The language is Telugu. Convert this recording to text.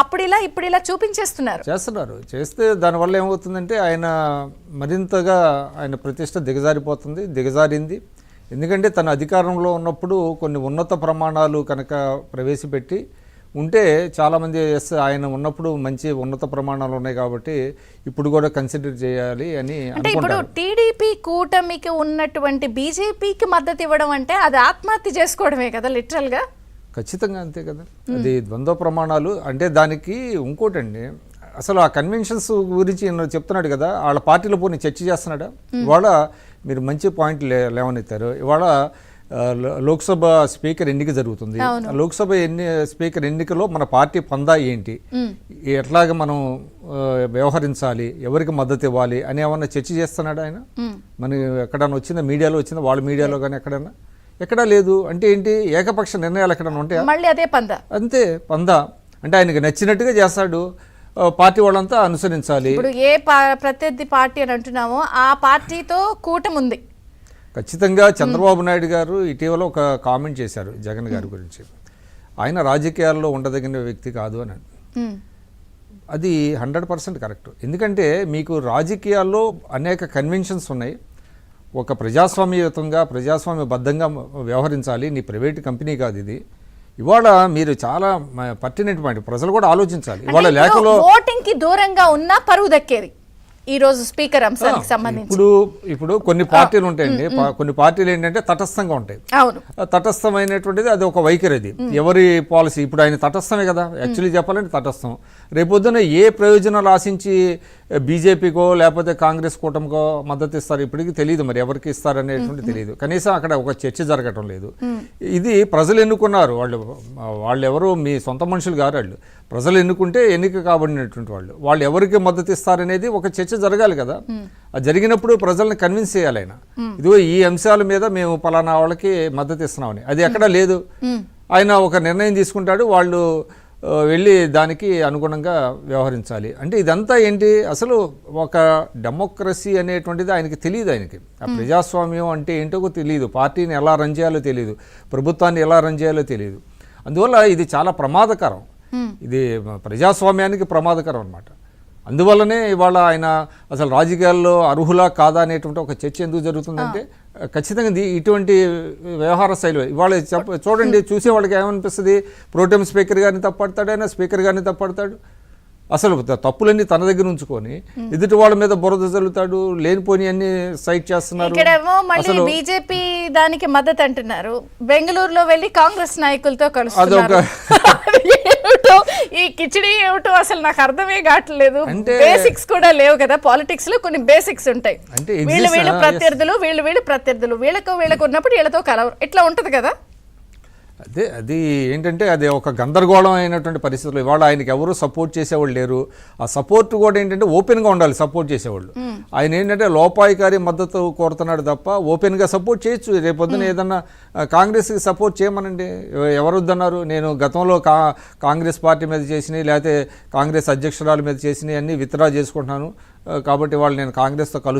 అప్పుడు ఇలా ఇప్పుడు ఇలా చేస్తున్నారు. చేస్తే దానివల్ల ఏమవుతుందంటే ఆయన మరింతగా ఆయన ప్రతిష్ట దిగజారింది. ఎందుకంటే తన అధికారంలో ఉన్నప్పుడు కొన్ని ఉన్నత ప్రమాణాలు కనుక ప్రవేశపెట్టి ఉంటే చాలామంది ఆయన ఉన్నప్పుడు మంచి ఉన్నత ప్రమాణాలు ఉన్నాయి కాబట్టి ఇప్పుడు కూడా కన్సిడర్ చేయాలి అని అంటే ఇప్పుడు టీడీపీ కూటమికి ఉన్నటువంటి బీజేపీకి మద్దతు ఇవ్వడం అంటే అది ఆత్మహత్య చేసుకోవడమే కదా లిటరల్గా. ఖచ్చితంగా అంతే కదా, అది ద్వంద్వ ప్రమాణాలు. అంటే దానికి ఇంకోటండి, అసలు ఆ కన్వెన్షన్స్ గురించి చెప్తున్నాడు కదా, వాళ్ళ పార్టీలో పోనీ చర్చ చేస్తున్నాడా? ఇవాళ మీరు మంచి పాయింట్ లేవనెత్తారు. ఇవాళ లోక్సభ స్పీకర్ ఎన్నిక జరుగుతుంది. లోక్సభ స్పీకర్ ఎన్నికలో మన పార్టీ పందా ఏంటి, ఎట్లాగ మనం వ్యవహరించాలి, ఎవరికి మద్దతు ఇవ్వాలి అని ఏమన్నా చర్చ చేస్తున్నాడు ఆయన? మన ఎక్కడన్నా వచ్చిందా, మీడియాలో వచ్చిందా, వాళ్ళ మీడియాలో కానీ ఎక్కడా లేదు. అంటే ఏంటి, ఏకపక్ష నిర్ణయాలు ఎక్కడన్నా ఉంటాయా? మళ్ళీ అదే పందా, అంతే పందా. అంటే ఆయనకు నచ్చినట్టుగా చేస్తాడు, పార్టీ వాళ్ళంతా అనుసరించాలి. ఇప్పుడు ఏ ప్రత్యర్థి పార్టీ అని అంటున్నామో ఆ పార్టీతో కూటమి ఉంది. ఖచ్చితంగా చంద్రబాబు నాయుడు గారు ఇటీవల ఒక కామెంట్ చేశారు జగన్ గారి గురించి, ఆయన రాజకీయాల్లో ఉండదగిన వ్యక్తి కాదు అని. అది 100% కరెక్ట్. ఎందుకంటే మీకు రాజకీయాల్లో అనేక కన్వెన్షన్స్ ఉన్నాయి. ఒక ప్రజాస్వామ్యయుతంగా ప్రజాస్వామ్యబద్ధంగా వ్యవహరించాలి. నీ ప్రైవేట్ కంపెనీ కాదు ఇది. ఇవాళ మీరు చాలా పర్టినెంట్ పాయింట్, ప్రజలు కూడా ఆలోచించాలి. ఇవాళ లేఖలో ఓటింగ్ కి దూరంగా ఉన్న పరువు దక్కేది ఈ రోజు స్పీకర్ అంశానికి సంబంధించి. ఇప్పుడు కొన్ని పార్టీలు ఉంటాయండి, కొన్ని పార్టీలు ఏంటంటే తటస్థంగా ఉంటాయి. తటస్థమైనటువంటిది అది ఒక వైఖరి, అది ఎవరి పాలసీ. ఇప్పుడు ఆయన తటస్థమే కదా, యాక్చువల్లీ చెప్పాలంటే తటస్థం. రేపొద్దున ఏ ప్రయోజనాలు ఆశించి బీజేపీకో లేకపోతే కాంగ్రెస్ కూటమికో మద్దతు ఇస్తారు ఇప్పటికీ తెలియదు, మరి ఎవరికి ఇస్తారనేటువంటి తెలియదు. కనీసం అక్కడ ఒక చర్చ జరగటం లేదు. ఇది ప్రజలు ఎన్నుకున్నారు, వాళ్ళు ఎవరు మీ సొంత మనుషులు కాదు, వాళ్ళు ప్రజలు ఎన్నుకుంటే ఎన్నిక కాబడినటువంటి వాళ్ళు ఎవరికి మద్దతు ఇస్తారనేది ఒక చర్చ జరగాలి కదా. అది జరిగినప్పుడు ప్రజల్ని కన్విన్స్ చేయాలి ఆయన, ఇదిగో ఈ అంశాల మీద మేము పలానా వాళ్ళకి మద్దతు ఇస్తున్నామని. అది ఎక్కడా లేదు. ఆయన ఒక నిర్ణయం తీసుకుంటాడు, వాళ్ళు వెళ్ళి దానికి అనుగుణంగా వ్యవహరించాలి. అంటే ఇదంతా ఏంటి, అసలు ఒక డెమోక్రసీ అనేటువంటిది ఆయనకి తెలియదు. ఆయనకి ఆ ప్రజాస్వామ్యం అంటే ఏంటో తెలియదు, పార్టీని ఎలా రన్ చేయాలో తెలియదు, ప్రభుత్వాన్ని ఎలా రన్ చేయాలో తెలియదు. అందువల్ల ఇది చాలా ప్రమాదకరం, ఇది ప్రజాస్వామ్యానికి ప్రమాదకరం అన్నమాట. అందువల్లనే ఇవాళ ఆయన అసలు రాజకీయాల్లో అర్హులా కాదా అనేటువంటి ఒక చర్చ ఎందుకు జరుగుతుందంటే ఖచ్చితంగా ఇటువంటి వ్యవహార శైలి ఇవాళ చూడండి, చూసే వాళ్ళకి ఏమనిపిస్తుంది, ప్రోటెం స్పీకర్ గారిని తప్పడతాడు, ఆయన స్పీకర్ గారిని తప్పడతాడు. అసలు తప్పులన్నీ తన దగ్గర ఉంచుకొని ఎదుటి వాళ్ళ మీద బురద చల్లుతాడు, లేనిపోని అన్ని సైట్ చేస్తున్నారు. ఇక్కడేమో మళ్ళీ బీజేపీ దానికి మద్దతు అంటున్నారు, బెంగళూరులో వెళ్ళి కాంగ్రెస్ నాయకులతో కలుస్తున్నారు. ఈ కిచిడి ఏమిటో అసలు నాకు అర్థమే కావట్లేదు. బేసిక్స్ కూడా లేవు కదా పాలిటిక్స్ లో, కొన్ని బేసిక్స్ ఉంటాయి. వీళ్ళు ప్రత్యర్థులు, వీళ్ళు ప్రత్యర్థులు, వీళ్ళకు ఉన్నప్పుడు వీళ్ళతో కలవరు, ఇట్లా ఉంటది కదా. అది ఏంటంటే అది ఒక గందరగోళం అయినటువంటి పరిస్థితులు. ఇవాళ ఆయనకి ఎవరు సపోర్ట్ చేసేవాళ్ళు లేరు. ఆ సపోర్ట్ కూడా ఏంటంటే ఓపెన్గా ఉండాలి సపోర్ట్ చేసేవాళ్ళు. ఆయన ఏంటంటే లోపాయికారి మద్దతు కోరుతున్నాడు తప్ప ఓపెన్గా సపోర్ట్ చేయొచ్చు. రేపొద్దున ఏదన్నా కాంగ్రెస్కి సపోర్ట్ చేయమనండి, ఎవరు వద్దన్నారు. నేను గతంలో కాంగ్రెస్ పార్టీ మీద చేసినవి, లేకపోతే కాంగ్రెస్ అధ్యక్షురాల మీద చేసినవి అన్నీ విత్డ్రా చేసుకుంటున్నాను కాబట్టి వాళ్ళు నేను కాంగ్రెస్తో కలుస్తాను